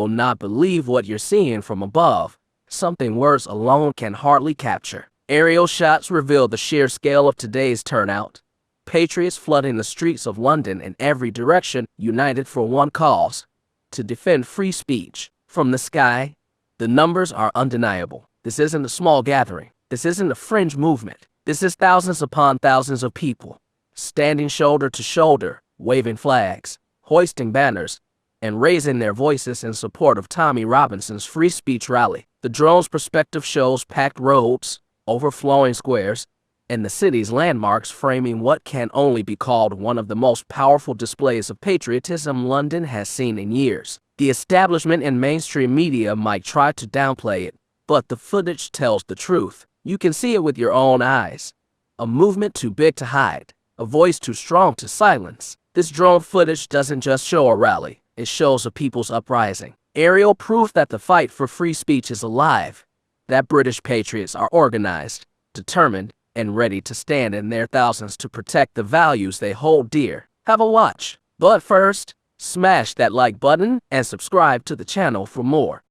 will not believe what you're seeing from above, something words alone can hardly capture. Aerial shots reveal the sheer scale of today's turnout. Patriots flooding the streets of London in every direction, united for one cause: to defend free speech. From the sky, the numbers are undeniable. This isn't a small gathering. This isn't a fringe movement. This is thousands upon thousands of people, standing shoulder to shoulder, waving flags, hoisting banners, and raising their voices in support of Tommy Robinson's free speech rally. The drone's perspective shows packed roads, overflowing squares, and the city's landmarks, framing what can only be called one of the most powerful displays of patriotism London has seen in years. The establishment and mainstream media might try to downplay it, but the footage tells the truth. You can see it with your own eyes. A movement too big to hide, a voice too strong to silence. This drone footage doesn't just show a rally, it shows a people's uprising. Aerial proof that the fight for free speech is alive, that British patriots are organized, determined, and ready to stand in their thousands to protect the values they hold dear. Have a watch. But first, smash that like button and subscribe to the channel for more.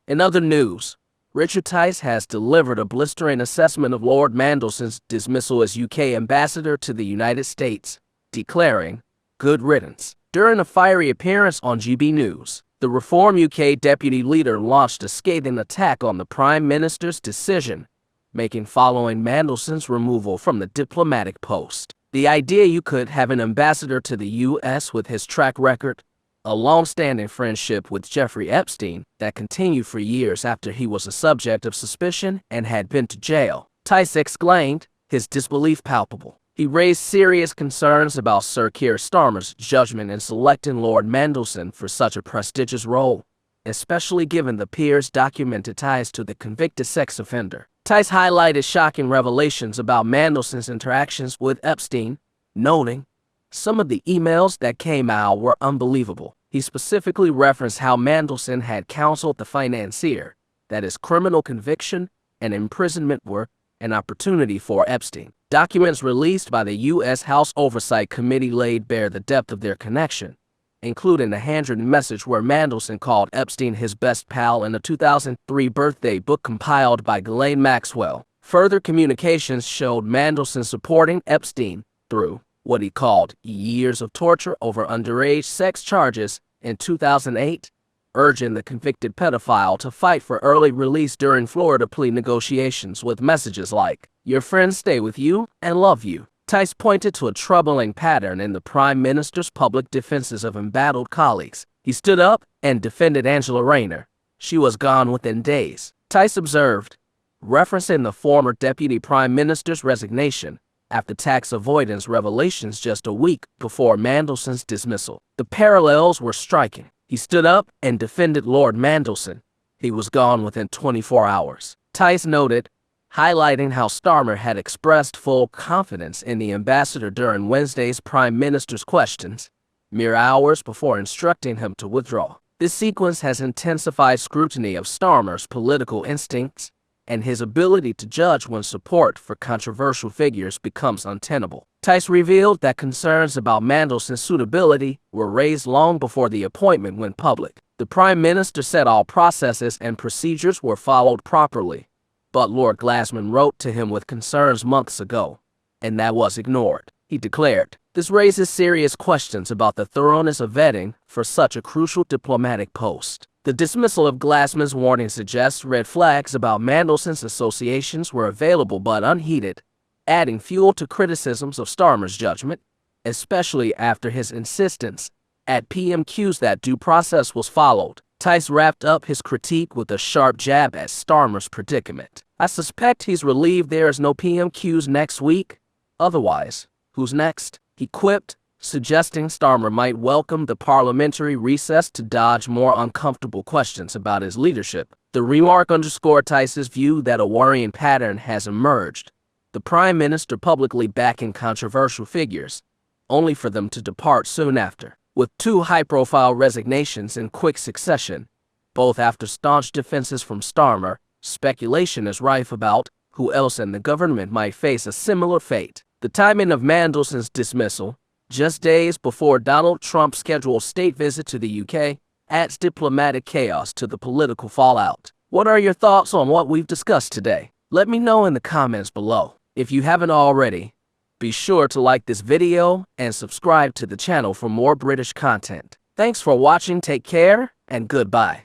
In other news, Richard Tice has delivered a blistering assessment of Lord Mandelson's dismissal as UK ambassador to the United States, declaring, "Good riddance." During a fiery appearance on GB News, the Reform UK deputy leader launched a scathing attack on the Prime Minister's decision, making following Mandelson's removal from the diplomatic post. The idea you could have an ambassador to the US with his track record, a long-standing friendship with Jeffrey Epstein that continued for years after he was a subject of suspicion and had been to jail, Tice exclaimed, his disbelief palpable. He raised serious concerns about Sir Keir Starmer's judgment in selecting Lord Mandelson for such a prestigious role, especially given the peer's documented ties to the convicted sex offender. Tice highlighted shocking revelations about Mandelson's interactions with Epstein, noting, "Some of the emails that came out were unbelievable." He specifically referenced how Mandelson had counseled the financier that his criminal conviction and imprisonment were an opportunity for Epstein. Documents released by the U.S. House Oversight Committee laid bare the depth of their connection, including a handwritten message where Mandelson called Epstein his best pal in a 2003 birthday book compiled by Ghislaine Maxwell. Further communications showed Mandelson supporting Epstein through what he called years of torture over underage sex charges in 2008, urging the convicted pedophile to fight for early release during Florida plea negotiations with messages like, "Your friends stay with you and love you." Tice pointed to a troubling pattern in the Prime Minister's public defenses of embattled colleagues. He stood up and defended Angela Rayner. She was gone within days. Tice observed, referencing the former Deputy Prime Minister's resignation after tax avoidance revelations just a week before Mandelson's dismissal. The parallels were striking. He stood up and defended Lord Mandelson. He was gone within 24 hours. Tice noted, highlighting how Starmer had expressed full confidence in the ambassador during Wednesday's Prime Minister's questions, mere hours before instructing him to withdraw. This sequence has intensified scrutiny of Starmer's political instincts and his ability to judge when support for controversial figures becomes untenable. Tice revealed that concerns about Mandelson's suitability were raised long before the appointment went public. The Prime Minister said all processes and procedures were followed properly, but Lord Glassman wrote to him with concerns months ago, and that was ignored. He declared, "This raises serious questions about the thoroughness of vetting for such a crucial diplomatic post." The dismissal of Glassman's warning suggests red flags about Mandelson's associations were available but unheeded, adding fuel to criticisms of Starmer's judgment. especially after his insistence at PMQs that due process was followed. Tice wrapped up his critique with a sharp jab at Starmer's predicament. "I suspect he's relieved there is no PMQs next week. Otherwise, who's next?" he quipped, suggesting Starmer might welcome the parliamentary recess to dodge more uncomfortable questions about his leadership. The remark underscored Tice's view that a worrying pattern has emerged, the Prime Minister publicly backing controversial figures, only for them to depart soon after. With two high-profile resignations in quick succession, both after staunch defenses from Starmer, speculation is rife about who else in the government might face a similar fate. The timing of Mandelson's dismissal, just days before Donald Trump's scheduled state visit to the UK, adds diplomatic chaos to the political fallout. What are your thoughts on what we've discussed today? Let me know in the comments below. If you haven't already, be sure to like this video and subscribe to the channel for more British content. Thanks for watching, take care, and goodbye.